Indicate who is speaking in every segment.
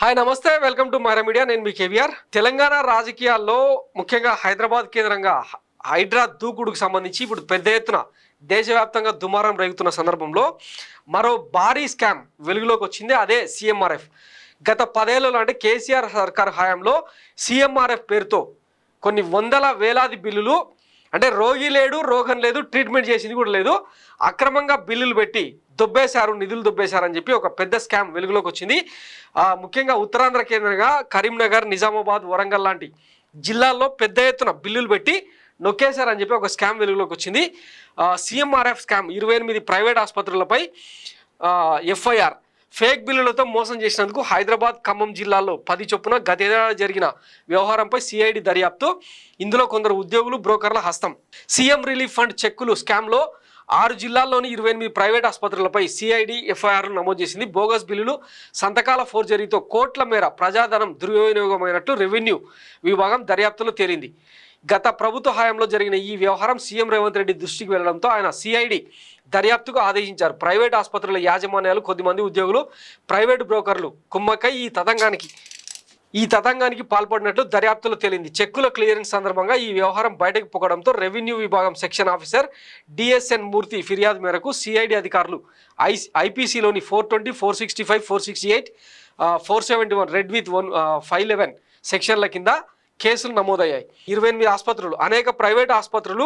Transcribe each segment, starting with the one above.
Speaker 1: Hi నమస్తే, welcome to Myra media. నేను మీ కేవీఆర్. తెలంగాణ రాజకీయాల్లో ముఖ్యంగా హైదరాబాద్ కేంద్రంగా హైడ్రా దూకుడుకు సంబంధించి ఇప్పుడు పెద్ద ఎత్తున దేశవ్యాప్తంగా దుమారం రేగుతున్న సందర్భంలో మరో భారీ స్కామ్ వెలుగులోకి వచ్చింది. అదే సీఎంఆర్ఎఫ్. గత 10 ఏళ్లలో అంటే కేసీఆర్ సర్కార్ హయాంలో సీఎంఆర్ఎఫ్ పేరుతో కొన్ని వందల వేలాది బిల్లులు, అంటే రోగి లేడు, రోగం లేదు, ట్రీట్మెంట్ చేసింది కూడా లేదు, అక్రమంగా బిల్లులు పెట్టి దొబ్బేశారు, నిధులు దొబ్బేశారని చెప్పి ఒక పెద్ద స్కామ్ వెలుగులోకి వచ్చింది. ముఖ్యంగా ఉత్తరాంధ్ర కేంద్రంగా కరీంనగర్, నిజామాబాద్, వరంగల్ లాంటి జిల్లాల్లో పెద్ద ఎత్తున బిల్లులు పెట్టి నొక్కేశారని చెప్పి ఒక స్కామ్ వెలుగులోకి వచ్చింది. సీఎంఆర్ఎఫ్ స్కామ్ 28 ప్రైవేట్ ఆసుపత్రులపై ఎఫ్ఐఆర్. ఫేక్ బిల్లులతో మోసం చేసినందుకు హైదరాబాద్, ఖమ్మం జిల్లాల్లో 10 చొప్పున గతేడాది జరిగిన వ్యవహారంపై సిఐడి దర్యాప్తు. ఇందులో కొందరు ఉద్యోగులు, బ్రోకర్ల హస్తం. సీఎం రిలీఫ్ ఫండ్ చెక్కులు స్కామ్లో 6 జిల్లాల్లోని 28 ప్రైవేట్ ఆసుపత్రులపై సిఐడి ఎఫ్ఐఆర్లు నమోదు చేసింది. బోగస్ బిల్లులు, సంతకాల ఫోర్జరీతో కోట్ల మేర ప్రజాధనం దుర్వినియోగమైనట్లు రెవెన్యూ విభాగం దర్యాప్తులో తేలింది. గత ప్రభుత్వ హయాంలో జరిగిన ఈ వ్యవహారం సీఎం రేవంత్ రెడ్డి దృష్టికి వెళ్లడంతో ఆయన సిఐడి దర్యాప్తుకు ఆదేశించారు. ప్రైవేట్ ఆసుపత్రుల యాజమాన్యాలు, కొద్దిమంది ఉద్యోగులు, ప్రైవేటు బ్రోకర్లు కుమ్మక్కై ఈ తతంగానికి పాల్పడినట్లు దర్యాప్తులో తేలింది. చెక్కుల క్లియరెన్స్ సందర్భంగా ఈ వ్యవహారం బయటకు పొక్కడంతో రెవెన్యూ విభాగం సెక్షన్ ఆఫీసర్ డిఎస్ఎన్ మూర్తి ఫిర్యాదు మేరకు సిఐడి అధికారులు ఐపీసీలోని 420, 465, 468, 471 రెడ్ విత్ 511 సెక్షన్ల కింద కేసులు నమోదయ్యాయి. 28 ఆసుపత్రులు, అనేక ప్రైవేట్ ఆసుపత్రులు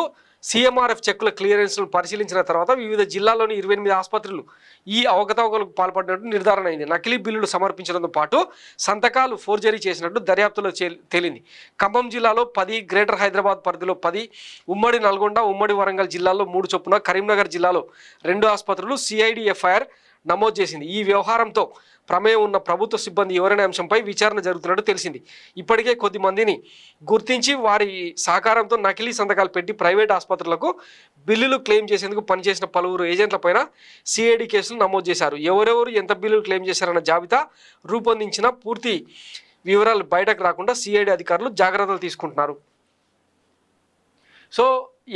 Speaker 1: సీఎంఆర్ఎఫ్ చెక్కుల క్లియరెన్స్ను పరిశీలించిన తర్వాత వివిధ జిల్లాల్లోని 28 ఆసుపత్రులు ఈ అవకతవకలకు పాల్పడినట్టు నిర్ధారణ అయింది. నకిలీ బిల్లులు సమర్పించడంతో పాటు సంతకాలు ఫోర్జరీ చేసినట్టు దర్యాప్తులో తేలింది. ఖమ్మం జిల్లాలో 10, గ్రేటర్ హైదరాబాద్ పరిధిలో 10, ఉమ్మడి నల్గొండ, ఉమ్మడి వరంగల్ జిల్లాల్లో 3 చొప్పున, కరీంనగర్ జిల్లాలో 2 ఆసుపత్రులు సిఐడి ఎఫ్ఐఆర్ నమోదు చేసింది. ఈ వ్యవహారంతో ప్రమేయం ఉన్న ప్రభుత్వ సిబ్బంది ఎవరనే అంశంపై విచారణ జరుగుతున్నట్టు తెలిసింది. ఇప్పటికే కొద్ది మందిని గుర్తించి వారి సహకారంతో నకిలీ సంతకాలు పెట్టి ప్రైవేట్ ఆసుపత్రులకు బిల్లులు క్లెయిమ్ చేసేందుకు పనిచేసిన పలువురు ఏజెంట్లపైన సిఐడి కేసులు నమోదు చేశారు. ఎవరెవరు ఎంత బిల్లులు క్లెయిమ్ చేశారన్న జాబితా రూపొందించిన పూర్తి వివరాలు బయటకు రాకుండా సిఐడి అధికారులు జాగ్రత్తలు తీసుకుంటున్నారు. సో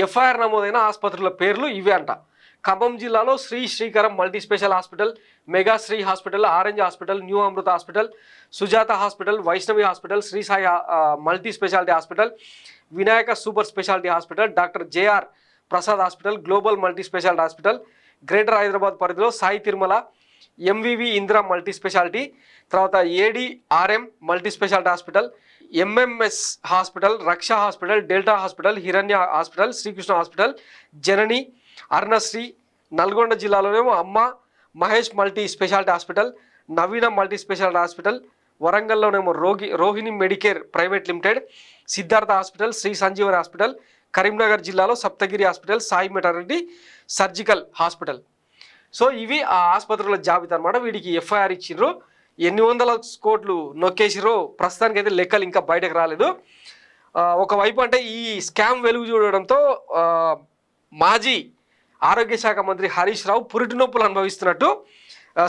Speaker 1: ఎఫ్ఐఆర్ నమోదైన ఆసుపత్రుల పేర్లు ఇవే అంట. ఖమ్మం జిల్లాలో Srikaram multi special hospital, mega Sri hospital, orange hospital, new Amrita hospital, Sujatha hospital, Vaishnavi hospital, Sri Sai multi speciality hospital, Vinayaka super speciality hospital, doctor JR Prasad hospital, global multi speciality hospital, greater Hyderabad పరిధిలో Sai Tirumala, MVV Indira multi speciality, తర్వాత ADRM multi speciality hospital, MMS hospital, Raksha hospital, delta hospital, Hiranya hospital, Srikrishna hospital, Janani, Arnasri. Nalgonda జిల్లాలోనేమో Amma Mahesh multi speciality hospital, నవీన multi speciality hospital, వరంగల్లోనేమో Rohini medicare private limited, Siddhartha hospital, Sri Sanjeevani hospital, Karimnagar జిల్లాలో Saptagiri hospital, Sai maternity surgical hospital. So ఇవి ఆ ఆసుపత్రుల జాబితా అనమాట. వీడికి ఎఫ్ఐఆర్ ఇచ్చిండ్రు. ఎన్ని వందల కోట్లు నొక్కేసిరో ప్రస్తుతానికి అయితే లెక్కలు ఇంకా బయటకు రాలేదు. ఒకవైపు అంటే ఈ స్కామ్ వెలుగు చూడడంతో మాజీ ఆరోగ్య శాఖ మంత్రి హరీష్ రావు పురిటి నొప్పులు అనుభవిస్తున్నట్టు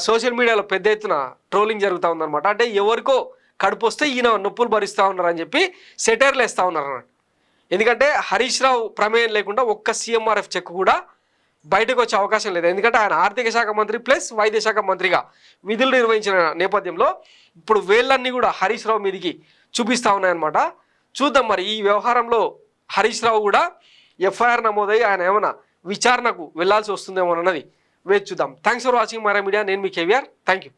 Speaker 1: సోషల్ మీడియాలో పెద్ద ఎత్తున ట్రోలింగ్ జరుగుతూ ఉందన్నమాట. అంటే ఎవరికో కడుపు వస్తే ఈయన నొప్పులు భరిస్తూ ఉన్నారని చెప్పి సెటైర్లు వేస్తూ ఉన్నారు అన్నమాట. ఎందుకంటే హరీష్ రావు ప్రమేయం లేకుండా ఒక్క సీఎంఆర్ఎఫ్ చెక్ కూడా బయటకు వచ్చే అవకాశం లేదు. ఎందుకంటే ఆయన ఆర్థిక శాఖ మంత్రి ప్లస్ వైద్య శాఖ మంత్రిగా విధులు నిర్వహించిన నేపథ్యంలో ఇప్పుడు వేళ్ళన్నీ కూడా హరీష్ రావు మీదికి చూపిస్తూ ఉన్నాయన్నమాట. చూద్దాం మరి ఈ వ్యవహారంలో హరీష్ రావు కూడా ఎఫ్ఐఆర్ నమోదై ఆయన ఏమైనా విచారణకు వెళ్లాల్సి వస్తుందేమో అన్నది వేచి చూద్దాం. Thanks for watching Mayra media. నేను మీ కేవీఆర్. Thank you.